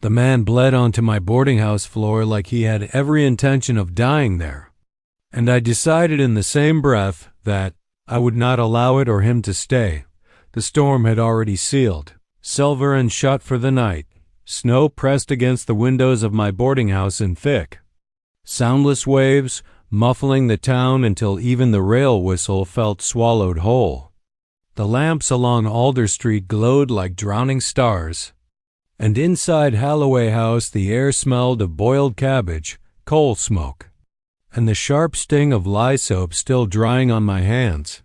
The man bled onto my boarding house floor like he had every intention of dying there, and I decided in the same breath that I would not allow it or him to stay. The storm had already sealed. Silverrun shut for the night. Snow pressed against the windows of my boarding house in thick, soundless waves, muffling the town until even the rail whistle felt swallowed whole. The lamps along Alder Street glowed like drowning stars, and inside Halloway House the air smelled of boiled cabbage, coal smoke, and the sharp sting of lye soap still drying on my hands.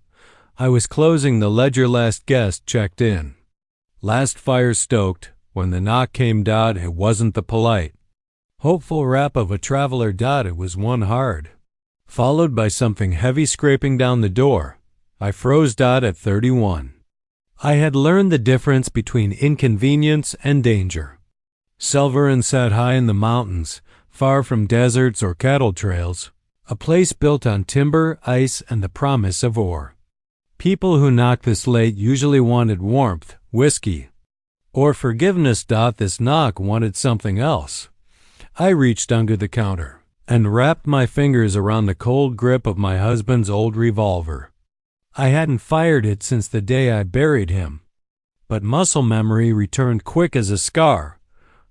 I was closing the ledger. Last guest checked in. Last fire stoked. When the knock came, it wasn't the polite, hopeful rap of a traveler. It was one hard, followed by something heavy scraping down the door. I froze. At 31. I had learned the difference between inconvenience and danger. Silverrun sat high in the mountains, far from deserts or cattle trails, a place built on timber, ice, and the promise of ore. People who knocked this late usually wanted warmth, whiskey, or forgiveness. This knock wanted something else. I reached under the counter and wrapped my fingers around the cold grip of my husband's old revolver. I hadn't fired it since the day I buried him, but muscle memory returned quick as a scar.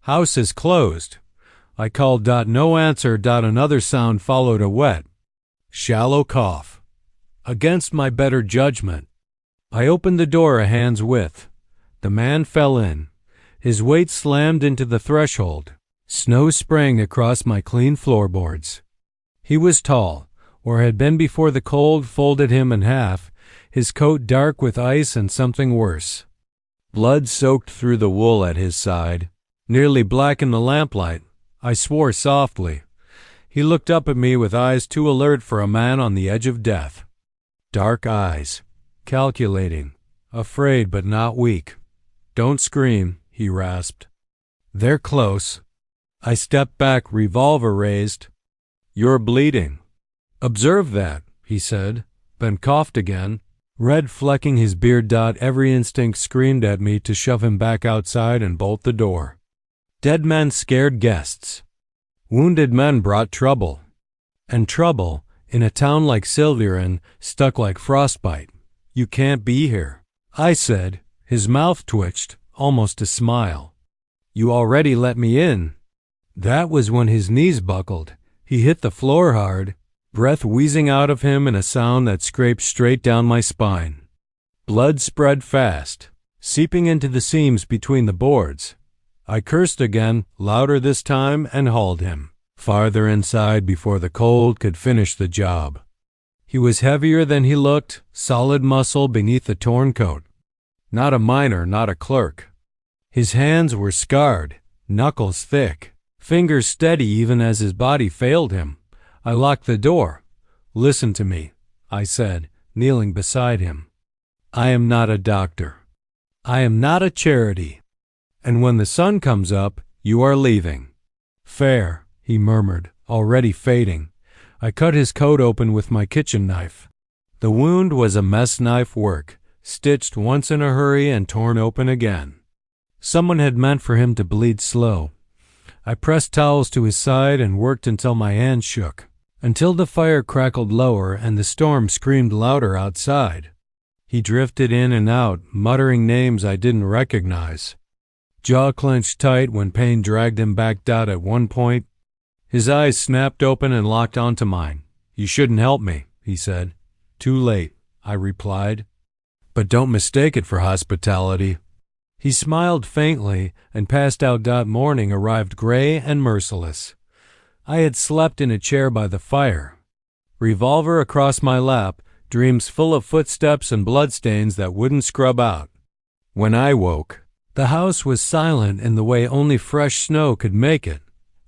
House is closed. I called. No answer. Another sound followed, a wet, shallow cough. Against my better judgment, I opened the door a hand's width. The man fell in. His weight slammed into the threshold. Snow sprang across my clean floorboards. He was tall, or had been before the cold folded him in half, his coat dark with ice and something worse. Blood soaked through the wool at his side, nearly black in the lamplight. I swore softly. He looked up at me with eyes too alert for a man on the edge of death. Dark eyes, calculating, afraid but not weak. "Don't scream," he rasped. "They're close." I stepped back, revolver raised. "You're bleeding." "Observe that," he said, then coughed again, red flecking his beard. Every instinct screamed at me to shove him back outside and bolt the door. Dead men scared guests. Wounded men brought trouble. And trouble, in a town like Silverrun, stuck like frostbite. "You can't be here," I said. His mouth twitched, almost a smile. "You already let me in." That was when his knees buckled. He hit the floor hard, breath wheezing out of him in a sound that scraped straight down my spine. Blood spread fast, seeping into the seams between the boards. I cursed again, louder this time, and hauled him farther inside before the cold could finish the job. He was heavier than he looked, solid muscle beneath the torn coat. Not a miner, not a clerk. His hands were scarred, knuckles thick, fingers steady even as his body failed him. I locked the door. "Listen to me," I said, kneeling beside him. "I am not a doctor. I am not a charity. And when the sun comes up, you are leaving." "Fair," he murmured, already fading. I cut his coat open with my kitchen knife. The wound was a mess knife work, stitched once in a hurry and torn open again. Someone had meant for him to bleed slow. I pressed towels to his side and worked until my hands shook, until the fire crackled lower and the storm screamed louder outside. He drifted in and out, muttering names I didn't recognize. Jaw clenched tight when pain dragged him back. At one point, his eyes snapped open and locked onto mine. "You shouldn't help me," he said. "Too late," I replied. "But don't mistake it for hospitality." He smiled faintly and passed out. Morning arrived gray and merciless. I had slept in a chair by the fire, revolver across my lap, dreams full of footsteps and bloodstains that wouldn't scrub out. When I woke, the house was silent in the way only fresh snow could make it,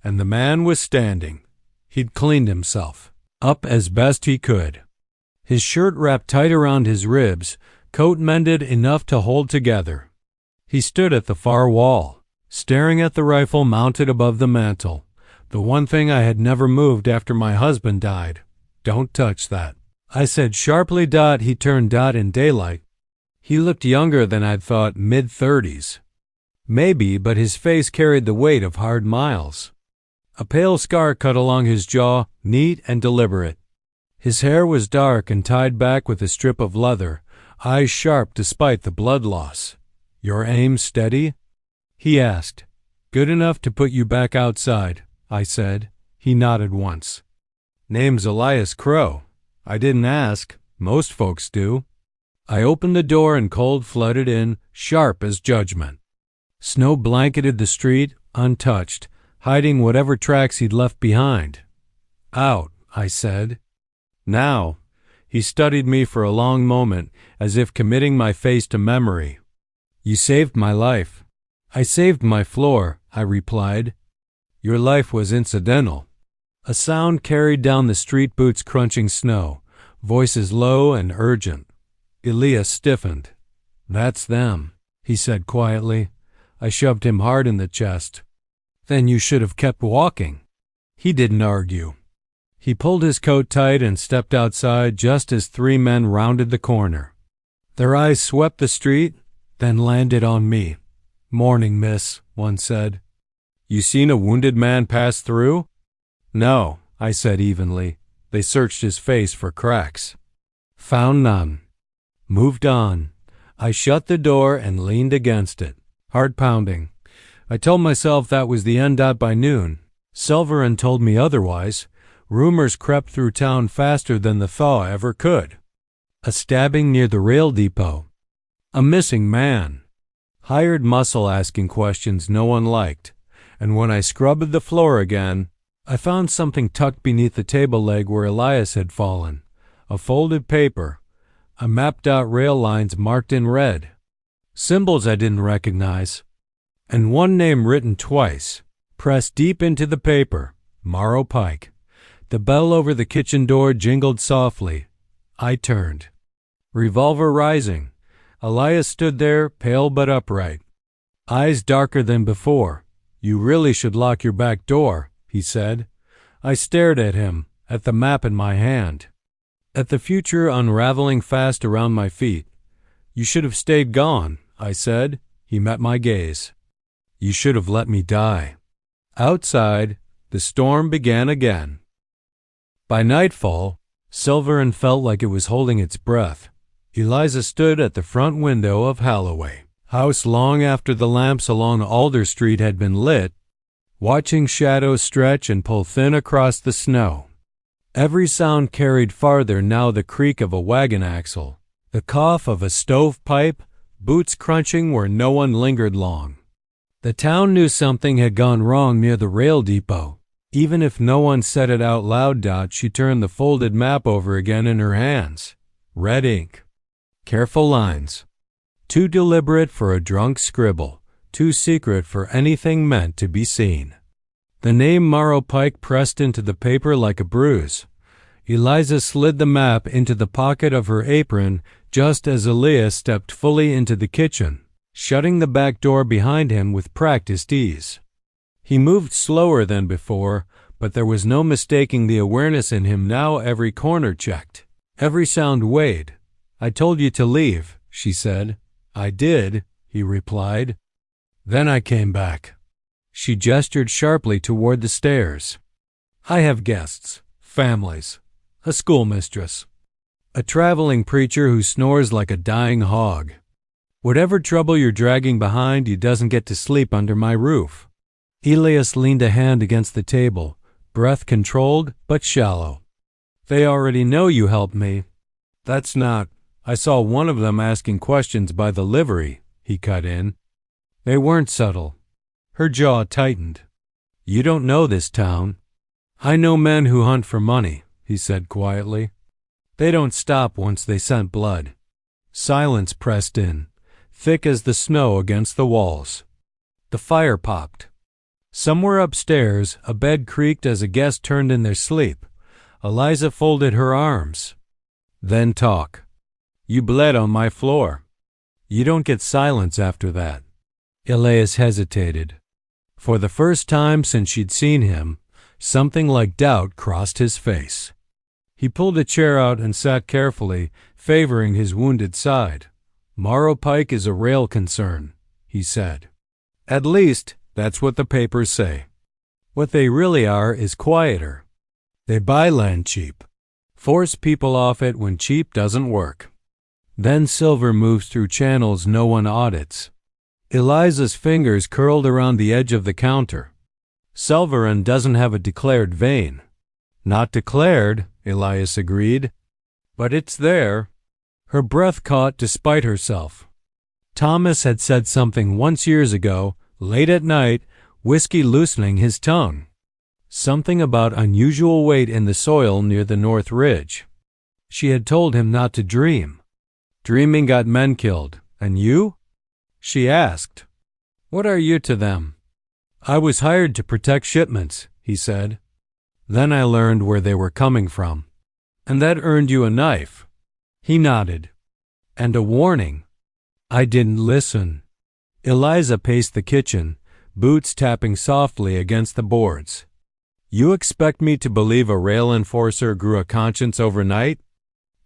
and the man was standing. He'd cleaned himself up as best he could. His shirt wrapped tight around his ribs, coat mended enough to hold together. He stood at the far wall, staring at the rifle mounted above the mantel, the one thing I had never moved after my husband died. "Don't touch that," I said sharply. He turned. In daylight, he looked younger than I'd thought, mid-30s. Maybe, but his face carried the weight of hard miles. A pale scar cut along his jaw, neat and deliberate. His hair was dark and tied back with a strip of leather, eyes sharp despite the blood loss. "Your aim steady?" he asked. "Good enough to put you back outside," I said. He nodded once. "Name's Elias Crow. I didn't ask. Most folks do." I opened the door and cold flooded in, sharp as judgment. Snow blanketed the street, untouched, hiding whatever tracks he'd left behind. "Out," I said. "Now." He studied me for a long moment, as if committing my face to memory. "You saved my life." "I saved my floor," I replied. "Your life was incidental." A sound carried down the street, boots crunching snow, voices low and urgent. Elias stiffened. "That's them," he said quietly. I shoved him hard in the chest. "Then you should have kept walking." He didn't argue. He pulled his coat tight and stepped outside just as 3 men rounded the corner. Their eyes swept the street, then landed on me. "Morning, miss," one said. "You seen a wounded man pass through?" "No," I said evenly. They searched his face for cracks. "Found none." Moved on. I shut the door and leaned against it, heart pounding. I told myself that was the end. By noon, Silverrun told me otherwise. Rumors crept through town faster than the thaw ever could. A stabbing near the rail depot. A missing man. Hired muscle asking questions no one liked. And when I scrubbed the floor again, I found something tucked beneath the table leg where Elias had fallen. A folded paper. I mapped out rail lines marked in red. Symbols I didn't recognize. And one name written twice, pressed deep into the paper. Morrow Pike. The bell over the kitchen door jingled softly. I turned. Revolver rising. Elias stood there, pale but upright. Eyes darker than before. "You really should lock your back door," he said. I stared at him, at the map in my hand, at the future unraveling fast around my feet. "You should have stayed gone," I said. He met my gaze. "You should have let me die." Outside, the storm began again. By nightfall, Silverrun felt like it was holding its breath. Eliza stood at the front window of Halloway house long after the lamps along Alder Street had been lit, watching shadows stretch and pull thin across the snow. Every sound carried farther now, the creak of a wagon axle, the cough of a stovepipe, boots crunching where no one lingered long. The town knew something had gone wrong near the rail depot. Even if no one said it out loud. She turned the folded map over again in her hands. Red ink. Careful lines. Too deliberate for a drunk scribble. Too secret for anything meant to be seen. The name Morrow Pike pressed into the paper like a bruise. Eliza slid the map into the pocket of her apron just as Elias stepped fully into the kitchen, shutting the back door behind him with practiced ease. He moved slower than before, but there was no mistaking the awareness in him now. Every corner checked. Every sound weighed. "I told you to leave," she said. "I did," he replied. "Then I came back." She gestured sharply toward the stairs. "I have guests, families, a schoolmistress, a traveling preacher who snores like a dying hog. Whatever trouble you're dragging behind you doesn't get to sleep under my roof." Elias leaned a hand against the table, breath controlled but shallow. "They already know you helped me." "That's not—" "I saw one of them asking questions by the livery," he cut in. "They weren't subtle." Her jaw tightened. "You don't know this town." "I know men who hunt for money," he said quietly. "They don't stop once they scent blood." Silence pressed in, thick as the snow against the walls. The fire popped. Somewhere upstairs, a bed creaked as a guest turned in their sleep. Eliza folded her arms. "Then talk." "You bled on my floor." "You don't get silence after that." Elias hesitated. For the first time since she'd seen him, something like doubt crossed his face. He pulled a chair out and sat carefully, favoring his wounded side. "Morrow Pike is a rail concern," he said. At least, that's what the papers say. What they really are is quieter. They buy land cheap, force people off it when cheap doesn't work. Then silver moves through channels no one audits. Eliza's fingers curled around the edge of the counter. Silverrun doesn't have a declared vein. Not declared, Elias agreed. But it's there. Her breath caught despite herself. Thomas had said something once years ago, late at night, whiskey loosening his tongue. Something about unusual weight in the soil near the North Ridge. She had told him not to dream. Dreaming got men killed. And you? She asked. What are you to them? I was hired to protect shipments, he said. Then I learned where they were coming from. And that earned you a knife. He nodded. And a warning. I didn't listen. Eliza paced the kitchen, boots tapping softly against the boards. You expect me to believe a rail enforcer grew a conscience overnight?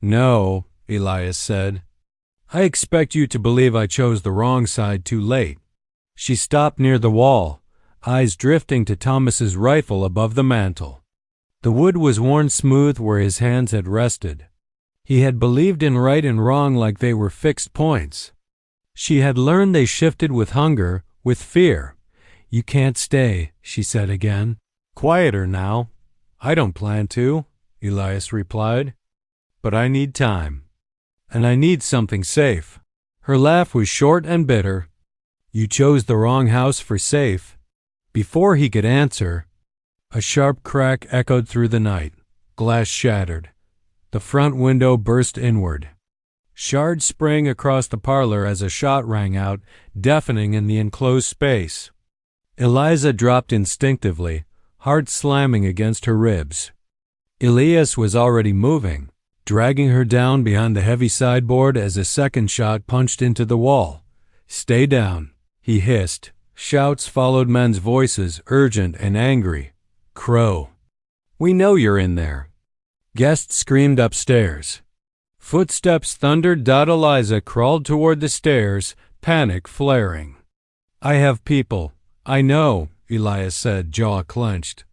No, Elias said. I expect you to believe I chose the wrong side too late. She stopped near the wall, eyes drifting to Thomas's rifle above the mantel. The wood was worn smooth where his hands had rested. He had believed in right and wrong like they were fixed points. She had learned they shifted with hunger, with fear. You can't stay, she said again. Quieter now. I don't plan to, Elias replied. But I need time. And I need something safe. Her laugh was short and bitter. You chose the wrong house for safe. Before he could answer, a sharp crack echoed through the night. Glass shattered. The front window burst inward. Shards sprang across the parlor as a shot rang out, deafening in the enclosed space. Eliza dropped instinctively, heart slamming against her ribs. Elias was already moving, dragging her down behind the heavy sideboard as a second shot punched into the wall. Stay down, he hissed. Shouts followed men's voices, urgent and angry. Crow. We know you're in there. Guests screamed upstairs. Footsteps thundered. Eliza crawled toward the stairs, panic flaring. I have people. I know, Elias said, jaw clenched.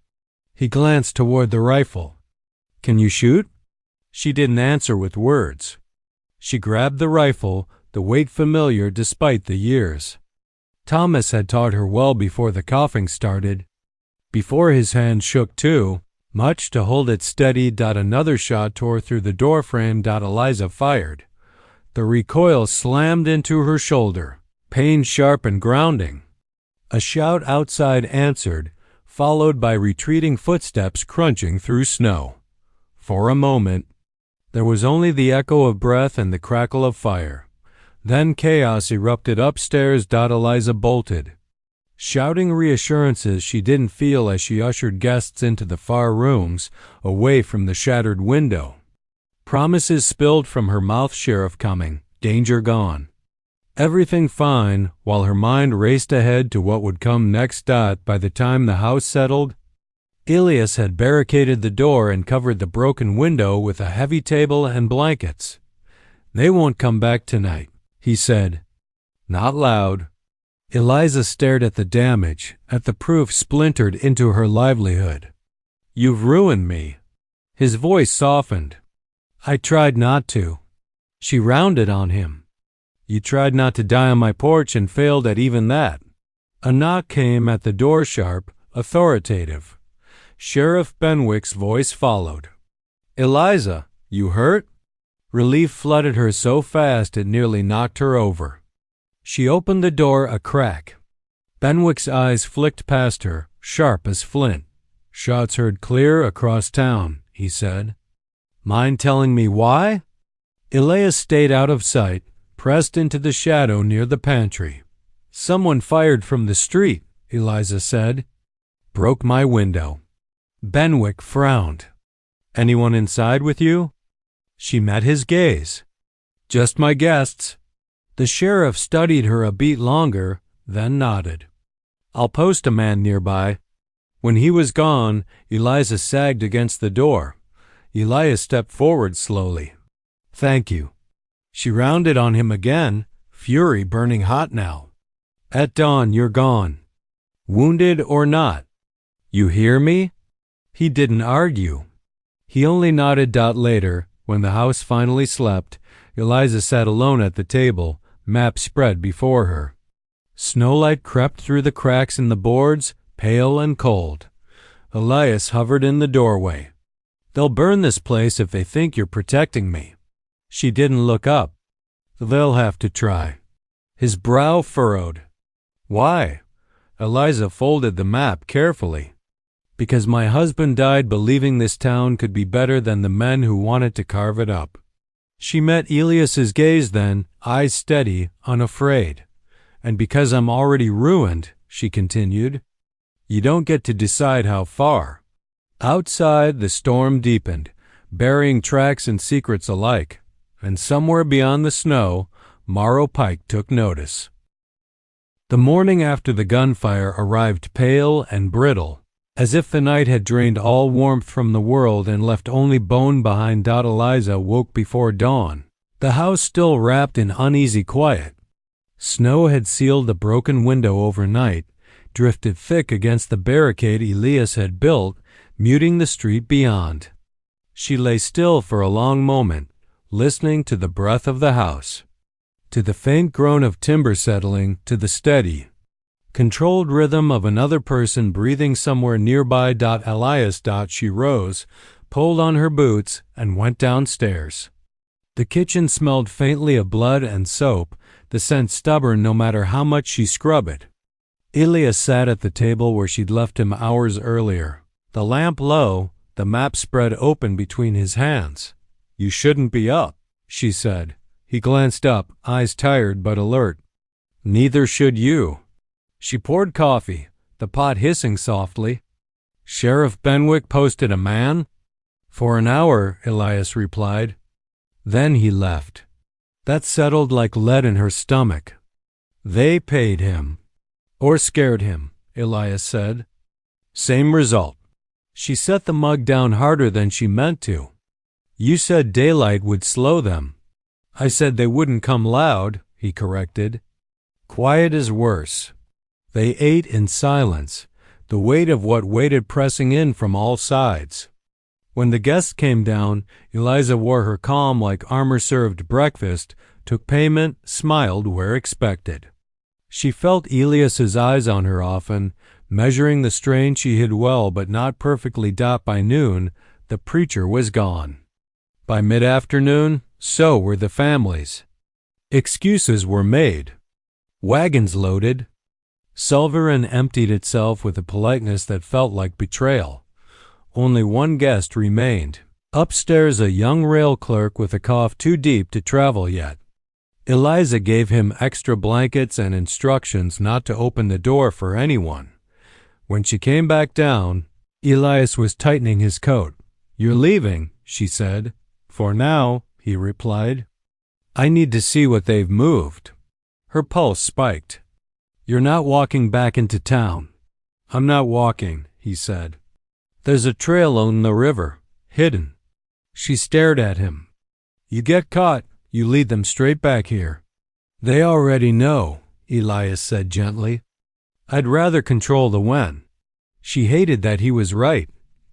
He glanced toward the rifle. Can you shoot? She didn't answer with words. She grabbed the rifle, the weight familiar despite the years. Thomas had taught her well before the coughing started. Before his hand shook too, much to hold it steady. Another shot tore through the doorframe. Eliza fired. The recoil slammed into her shoulder, pain sharp and grounding. A shout outside answered, followed by retreating footsteps crunching through snow. For a moment, there was only the echo of breath and the crackle of fire. Then chaos erupted upstairs. Eliza bolted, shouting reassurances she didn't feel as she ushered guests into the far rooms, away from the shattered window. Promises spilled from her mouth. Sheriff coming, danger gone. Everything fine, while her mind raced ahead to what would come next. By the time the house settled, Elias had barricaded the door and covered the broken window with a heavy table and blankets. They won't come back tonight, he said. Not loud. Eliza stared at the damage, at the proof splintered into her livelihood. You've ruined me. His voice softened. I tried not to. She rounded on him. You tried not to die on my porch and failed at even that. A knock came at the door, sharp, authoritative. Sheriff Benwick's voice followed. Eliza, you hurt? Relief flooded her so fast it nearly knocked her over. She opened the door a crack. Benwick's eyes flicked past her, sharp as flint. Shots heard clear across town, he said. Mind telling me why? Elias stayed out of sight, pressed into the shadow near the pantry. Someone fired from the street, Eliza said. Broke my window. Benwick frowned. Anyone inside with you? She met his gaze. Just my guests. The sheriff studied her a beat longer, then nodded. I'll post a man nearby. When he was gone, Eliza sagged against the door. Elias stepped forward slowly. Thank you. She rounded on him again, fury burning hot now. At dawn you're gone. Wounded or not. You hear me?" He didn't argue. He only nodded. Later, when the house finally slept, Eliza sat alone at the table, map spread before her. Snowlight crept through the cracks in the boards, pale and cold. Elias hovered in the doorway. "They'll burn this place if they think you're protecting me." She didn't look up. "They'll have to try." His brow furrowed. "Why?" Eliza folded the map carefully. "Because my husband died believing this town could be better than the men who wanted to carve it up." She met Elias's gaze then, eyes steady, unafraid. "And because I'm already ruined," she continued. "You don't get to decide how far." Outside, the storm deepened, burying tracks and secrets alike, and somewhere beyond the snow, Morrow Pike took notice. The morning after the gunfire arrived pale and brittle, as if the night had drained all warmth from the world and left only bone behind. Eliza woke before dawn, the house still wrapped in uneasy quiet. Snow had sealed the broken window overnight, drifted thick against the barricade Elias had built, muting the street beyond. She lay still for a long moment, listening to the breath of the house, to the faint groan of timber settling, to the steady, controlled rhythm of another person breathing somewhere nearby. Elias. She rose, pulled on her boots, and went downstairs. The kitchen smelled faintly of blood and soap, the scent stubborn no matter how much she scrubbed it. Elias sat at the table where she'd left him hours earlier, the lamp low, the map spread open between his hands. "You shouldn't be up," she said. He glanced up, eyes tired but alert. "Neither should you." She poured coffee, the pot hissing softly. "Sheriff Benwick posted a man?" "For an hour," Elias replied. Then he left. That settled like lead in her stomach. "They paid him." "Or scared him," Elias said. "Same result." She set the mug down harder than she meant to. "You said daylight would slow them." "I said they wouldn't come loud," he corrected. "Quiet is worse." They ate in silence, the weight of what waited pressing in from all sides. When the guests came down, Eliza wore her calm like armor-served breakfast, took payment, smiled where expected. She felt Elias's eyes on her often, measuring the strain she hid well but not perfectly. By noon, the preacher was gone. By mid-afternoon, so were the families. Excuses were made. Wagons loaded. Silverrun emptied itself with a politeness that felt like betrayal. Only one guest remained. Upstairs, a young rail clerk with a cough too deep to travel yet. Eliza gave him extra blankets and instructions not to open the door for anyone. When she came back down, Elias was tightening his coat. "You're leaving," she said. "For now," he replied. "I need to see what they've moved." Her pulse spiked. "You're not walking back into town." "I'm not walking," he said. "There's a trail on the river, hidden." She stared at him. "You get caught, you lead them straight back here." "They already know," Elias said gently. "I'd rather control the when." She hated that he was right.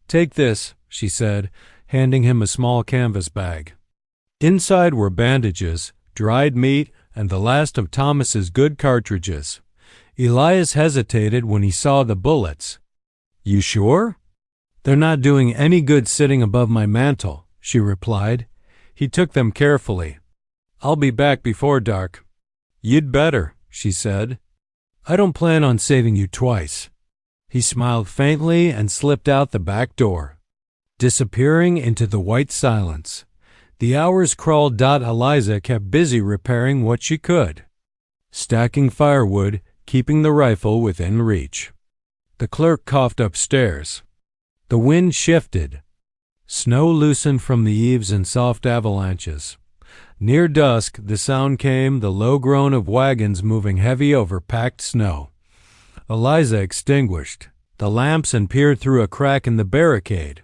"Take this," she said, handing him a small canvas bag. Inside were bandages, dried meat, and the last of Thomas's good cartridges. Elias hesitated when he saw the bullets. "You sure?" "They're not doing any good sitting above my mantel," she replied. He took them carefully. "I'll be back before dark." "You'd better," she said. "I don't plan on saving you twice." He smiled faintly and slipped out the back door, disappearing into the white silence. The hours crawled. Eliza kept busy repairing what she could, stacking firewood, keeping the rifle within reach. The clerk coughed upstairs. The wind shifted. Snow loosened from the eaves in soft avalanches. Near dusk, the sound came, the low groan of wagons moving heavy over packed snow. Eliza extinguished the lamps and peered through a crack in the barricade.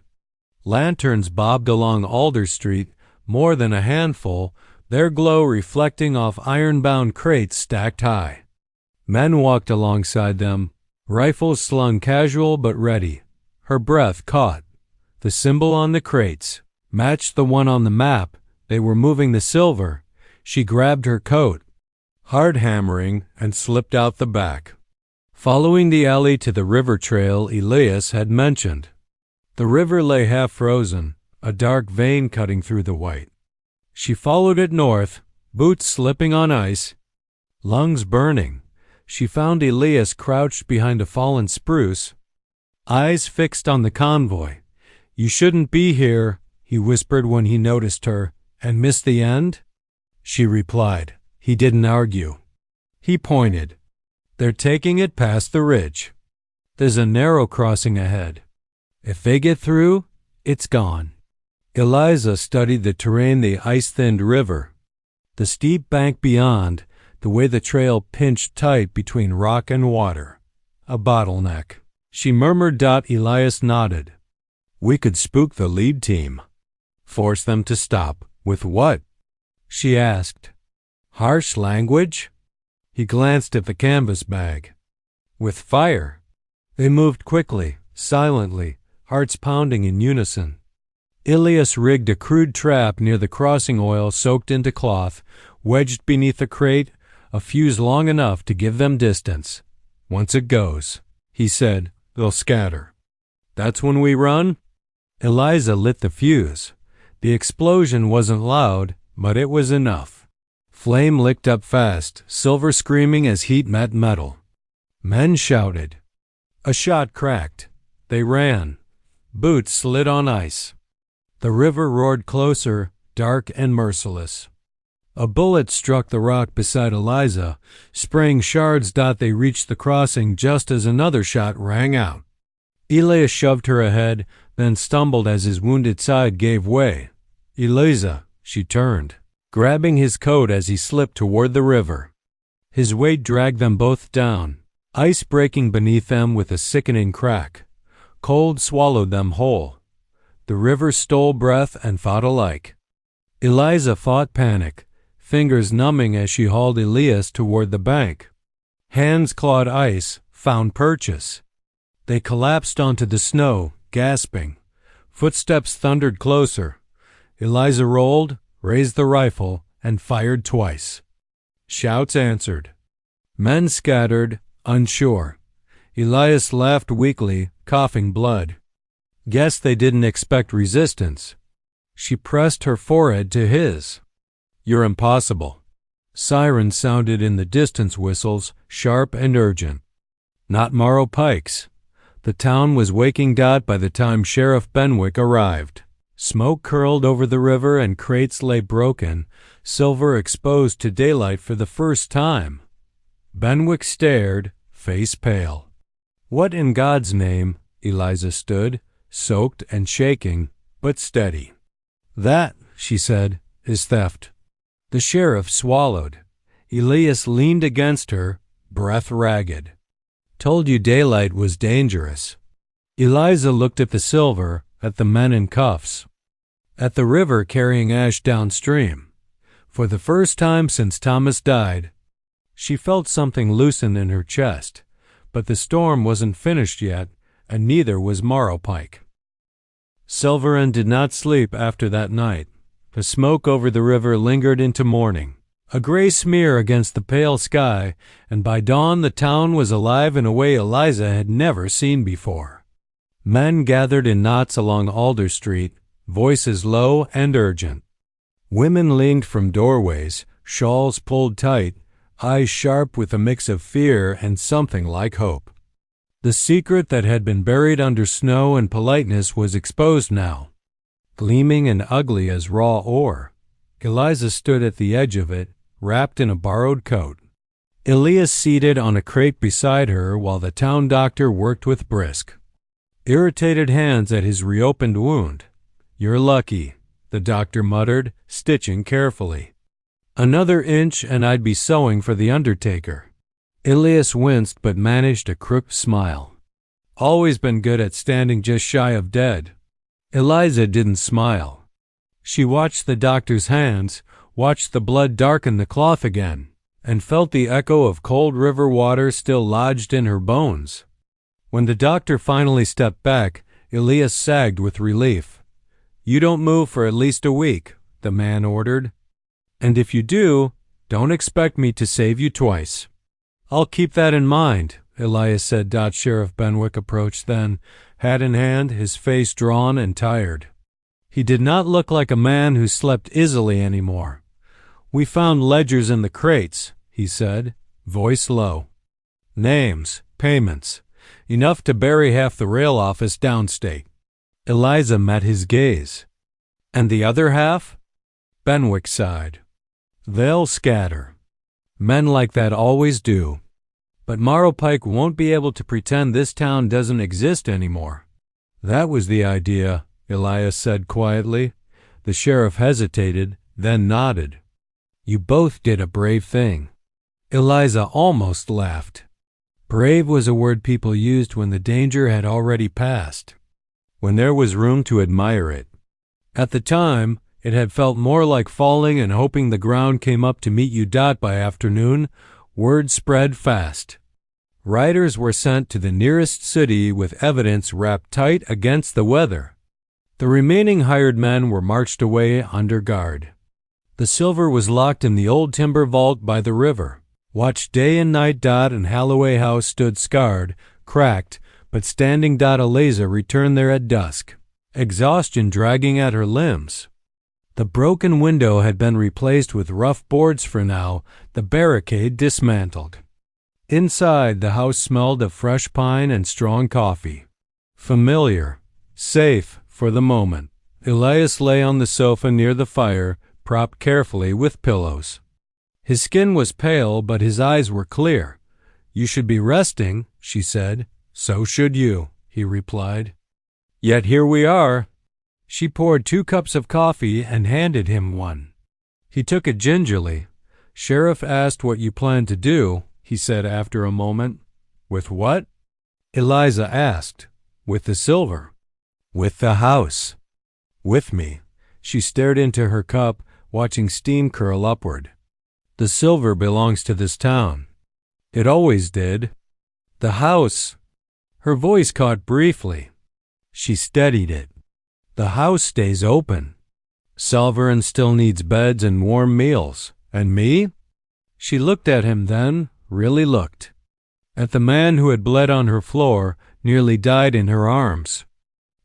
Lanterns bobbed along Alder Street, more than a handful, their glow reflecting off iron-bound crates stacked high. Men walked alongside them, rifles slung casual but ready. Her breath caught. The symbol on the crates matched the one on the map. They were moving the silver. She grabbed her coat, hard hammering, and slipped out the back, following the alley to the river trail Elias had mentioned. The river lay half frozen, a dark vein cutting through the white. She followed it north, boots slipping on ice, lungs burning. She found Elias crouched behind a fallen spruce, eyes fixed on the convoy. "You shouldn't be here," he whispered when he noticed her. "And miss the end?" She replied. He didn't argue. He pointed. "They're taking it past the ridge. There's a narrow crossing ahead. If they get through, it's gone." Eliza studied the terrain, the ice-thinned river, the steep bank beyond, the way the trail pinched tight between rock and water. A bottleneck. She murmured. Elias nodded. "We could spook the lead team. Force them to stop." "With what?" she asked. "Harsh language?" He glanced at the canvas bag. "With fire." They moved quickly, silently, hearts pounding in unison. Elias rigged a crude trap near the crossing, oil soaked into cloth, wedged beneath the crate, a fuse long enough to give them distance. "Once it goes," he said, "they'll scatter. That's when we run?" Eliza lit the fuse. The explosion wasn't loud, but it was enough. Flame licked up fast, silver screaming as heat met metal. Men shouted. A shot cracked. They ran. Boots slid on ice. The river roared closer, dark and merciless. A bullet struck the rock beside Eliza, spraying shards. They reached the crossing just as another shot rang out. Elias shoved her ahead, then stumbled as his wounded side gave way. "Eliza," she turned, grabbing his coat as he slipped toward the river. His weight dragged them both down, ice breaking beneath them with a sickening crack. Cold swallowed them whole. The river stole breath and fought alike. Eliza fought panic, fingers numbing as she hauled Elias toward the bank. Hands clawed ice, found purchase. They collapsed onto the snow, gasping. Footsteps thundered closer. Eliza rolled, raised the rifle, and fired twice. Shouts answered. Men scattered, unsure. Elias laughed weakly, coughing blood. Guess they didn't expect resistance. She pressed her forehead to his. "You're impossible." Sirens sounded in the distance, whistles, sharp and urgent. Not Morrow Pike's. The town was waking. By the time Sheriff Benwick arrived, smoke curled over the river and crates lay broken, silver exposed to daylight for the first time. Benwick stared, face pale. "What in God's name?" Eliza stood, soaked and shaking, but steady. "That," she said, "is theft." The sheriff swallowed. Elias leaned against her, breath ragged. "Told you daylight was dangerous." Eliza looked at the silver, at the men in cuffs, at the river carrying ash downstream. For the first time since Thomas died, she felt something loosen in her chest, but the storm wasn't finished yet, and neither was Morrow Pike. Silverrun did not sleep after that night. The smoke over the river lingered into morning, a gray smear against the pale sky, and by dawn the town was alive in a way Eliza had never seen before. Men gathered in knots along Alder Street, voices low and urgent. Women leaned from doorways, shawls pulled tight, eyes sharp with a mix of fear and something like hope. The secret that had been buried under snow and politeness was exposed now, gleaming and ugly as raw ore. Eliza stood at the edge of it, wrapped in a borrowed coat. Elias seated on a crate beside her while the town doctor worked with brisk, irritated hands at his reopened wound. "You're lucky," the doctor muttered, stitching carefully. "Another inch and I'd be sewing for the undertaker." Elias winced but managed a crooked smile. "Always been good at standing just shy of dead." Eliza didn't smile. She watched the doctor's hands, watched the blood darken the cloth again, and felt the echo of cold river water still lodged in her bones. When the doctor finally stepped back, Elias sagged with relief. "You don't move for at least a week," the man ordered. "And if you do, don't expect me to save you twice." "I'll keep that in mind," Elias said. Sheriff Benwick approached then, hat in hand, his face drawn and tired. He did not look like a man who slept easily anymore. "We found ledgers in the crates," he said, voice low. "Names, payments, enough to bury half the rail office downstate." Eliza met his gaze. "And the other half?" Benwick sighed. "They'll scatter. Men like that always do. But Morrow Pike won't be able to pretend this town doesn't exist anymore." "That was the idea," Elias said quietly. The sheriff hesitated, then nodded. "You both did a brave thing." Eliza almost laughed. Brave was a word people used when the danger had already passed, when there was room to admire it. At the time, it had felt more like falling and hoping the ground came up to meet you. By afternoon, word spread fast. Riders were sent to the nearest city with evidence wrapped tight against the weather. The remaining hired men were marched away under guard. The silver was locked in the old timber vault by the river. Watched day and night. And Halloway House stood scarred, cracked, but standing. Eliza returned there at dusk, exhaustion dragging at her limbs. The broken window had been replaced with rough boards for now, the barricade dismantled. Inside, the house smelled of fresh pine and strong coffee. Familiar, safe for the moment. Elias lay on the sofa near the fire, propped carefully with pillows. His skin was pale, but his eyes were clear. "You should be resting," she said. "So should you," he replied. "Yet here we are." She poured 2 cups of coffee and handed him one. He took it gingerly. "Sheriff asked what you planned to do," he said after a moment. "With what?" Eliza asked. "With the silver." "With the house." "With me." She stared into her cup, watching steam curl upward. "The silver belongs to this town. It always did." "The house." Her voice caught briefly. She steadied it. "The house stays open. Silverrun still needs beds and warm meals. And me?" She looked at him then, really looked. At the man who had bled on her floor, nearly died in her arms,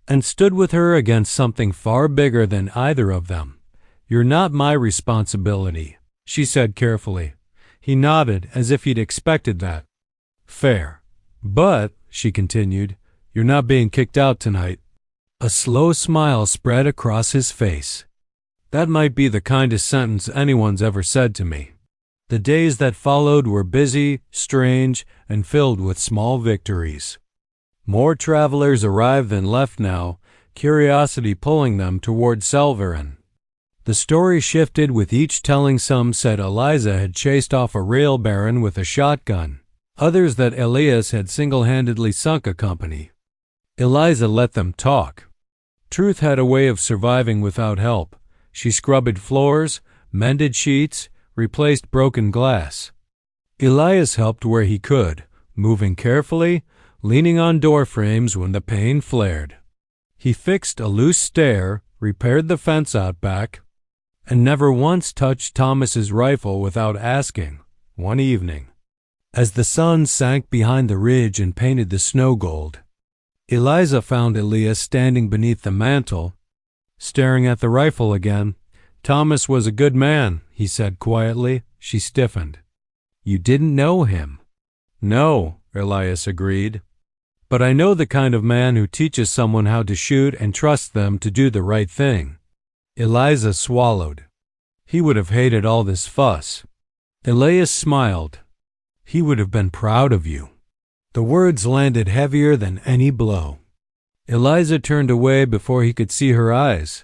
and stood with her against something far bigger than either of them. "You're not my responsibility," she said carefully. He nodded as if he'd expected that. "Fair. But," she continued, "you're not being kicked out tonight." A slow smile spread across his face. "That might be the kindest sentence anyone's ever said to me." The days that followed were busy, strange, and filled with small victories. More travelers arrived than left now, curiosity pulling them toward Silverrun. The story shifted with each telling. Some said Eliza had chased off a rail baron with a shotgun, others that Elias had single-handedly sunk a company. Eliza let them talk. Truth had a way of surviving without help. She scrubbed floors, mended sheets, replaced broken glass. Elias helped where he could, moving carefully, leaning on door frames when the pain flared. He fixed a loose stair, repaired the fence out back, and never once touched Thomas's rifle without asking, one evening. As the sun sank behind the ridge and painted the snow gold, Eliza found Elias standing beneath the mantel, staring at the rifle again. "Thomas was a good man," he said quietly. She stiffened. "You didn't know him." "No," Elias agreed. "But I know the kind of man who teaches someone how to shoot and trusts them to do the right thing." Eliza swallowed. "He would have hated all this fuss." Elias smiled. "He would have been proud of you." The words landed heavier than any blow. Eliza turned away before he could see her eyes.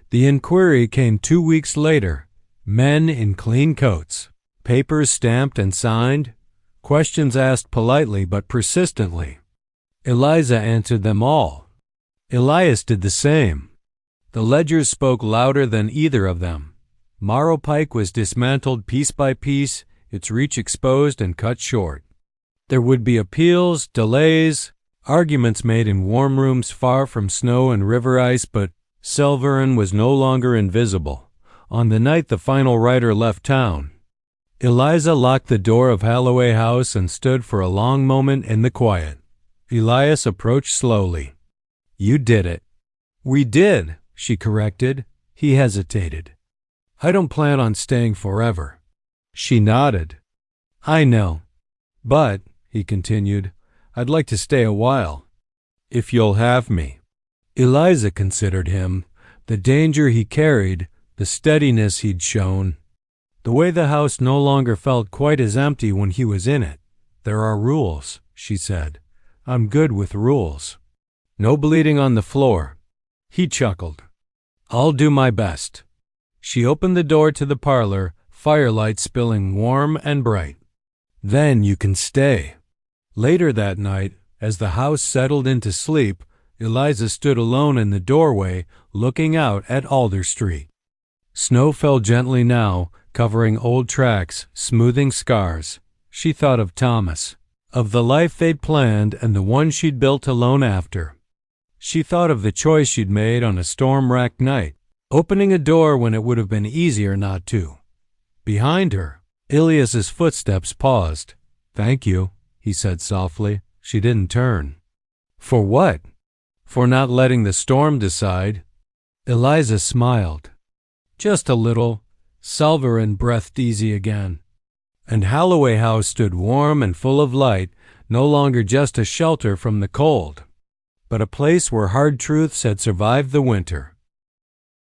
The inquiry came 2 weeks later. Men in clean coats, papers stamped and signed, questions asked politely but persistently. Eliza answered them all. Elias did the same. The ledgers spoke louder than either of them. Morrow Pike was dismantled piece by piece, its reach exposed and cut short. There would be appeals, delays, arguments made in warm rooms far from snow and river ice, but Silverrun was no longer invisible. On the night the final rider left town, Eliza locked the door of Halloway house and stood for a long moment in the quiet. Elias approached slowly. "You did it." "We did," she corrected. He hesitated. "I don't plan on staying forever." She nodded. "I know. But," he continued, "I'd like to stay a while. If you'll have me." Eliza considered him, the danger he carried, the steadiness he'd shown, the way the house no longer felt quite as empty when he was in it. "There are rules," she said. "I'm good with rules. No bleeding on the floor." He chuckled. "I'll do my best." She opened the door to the parlor, firelight spilling warm and bright. "Then you can stay." Later that night, as the house settled into sleep, Eliza stood alone in the doorway, looking out at Alder Street. Snow fell gently now, covering old tracks, smoothing scars. She thought of Thomas, of the life they'd planned and the one she'd built alone after. She thought of the choice she'd made on a storm-racked night, opening a door when it would have been easier not to. Behind her, Elias's footsteps paused. "Thank you," he said softly. She didn't turn. "For what?" "For not letting the storm decide." Eliza smiled. "Just a little." Silverrun breathed easy again. And Halloway House stood warm and full of light, no longer just a shelter from the cold, but a place where hard truths had survived the winter.